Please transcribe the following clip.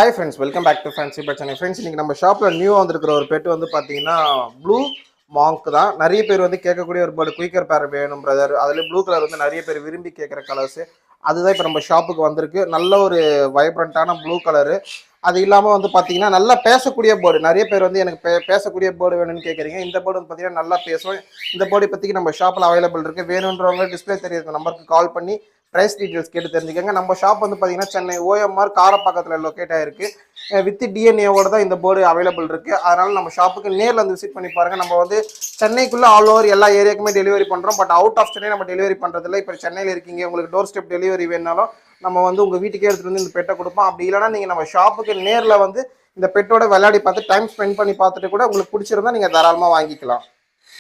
Hi friends, welcome back to fancy pet Chennai. Friends, இன்னைக்கு நம்ம ஷாப்பில் நியூ வந்திருக்கிற ஒரு பெட் வந்து பார்த்தீங்கன்னா ப்ளூ மாங்க் தான். நிறைய பேர் வந்து கேட்கக்கூடிய ஒரு பேர்டு. குயிக்கர் பேரட் வேணும் பிரதர், அதில் ப்ளூ கலர் வந்து நிறைய பேர் விரும்பி கேட்குற கலர்ஸு. அதுதான் இப்போ நம்ம ஷாப்புக்கு வந்திருக்கு. நல்ல ஒரு வைப்ரண்ட்டான ப்ளூ கலரு. அது இல்லாமல் வந்து பார்த்தீங்கன்னா நல்லா பேசக்கூடிய பேர்டு. நிறைய பேர் வந்து எனக்கு பேசக்கூடிய பேர்டு வேணும்னு கேட்குறீங்க. இந்த பேர்டு வந்து பார்த்தீங்கன்னா நல்லா பேசும். இந்த பேர்டு பற்றி நம்ம ஷாப்பில் அவைலபிள் இருக்குது. வேணுன்றவங்க டிஸ்பிளே தெரியுற நம்பருக்கு கால் பண்ணி ப்ரைஸ் டீட்டெயில்ஸ் கேட்டு தெரிஞ்சுக்கோங்க. நம்ம ஷாப் வந்து பார்த்தீங்கன்னா சென்னை ஓஎம்ஆர் காரப்பாக்கத்தில் லொக்கேட் ஆயிருக்கு. வித் டிஎன்ஏவோட தான் இந்த போர்டு அவைலபிள் இருக்குது. அதனால் நம்ம ஷாப்புக்கு நேரில் வந்து விசிட் பண்ணி பாருங்கள். நம்ம வந்து சென்னைக்குள்ளே ஆல் ஓவர் எல்லா ஏரியாக்குமே டெலிவரி பண்ணுறோம். பட் அவுட் ஆஃப் சென்னை நம்ம டெலிவரி பண்ணுறதில்ல. இப்போ சென்னையில் இருக்கீங்க, உங்களுக்கு டோர் ஸ்டெப் டெலிவரி வேணாலும் நம்ம வந்து உங்கள் வீட்டுக்கே எடுத்துகிட்டு வந்து இந்த பெட்டை கொடுப்போம். அப்படி இல்லைனா நீங்கள் நம்ம ஷாப்புக்கு நேரில் வந்து இந்த பெட்டோட விளையாடி பார்த்து டைம் ஸ்பெண்ட் பண்ணி பார்த்துட்டு கூட உங்களுக்கு பிடிச்சிருந்தா நீங்கள் தாராளமாக வாங்கிக்கலாம்.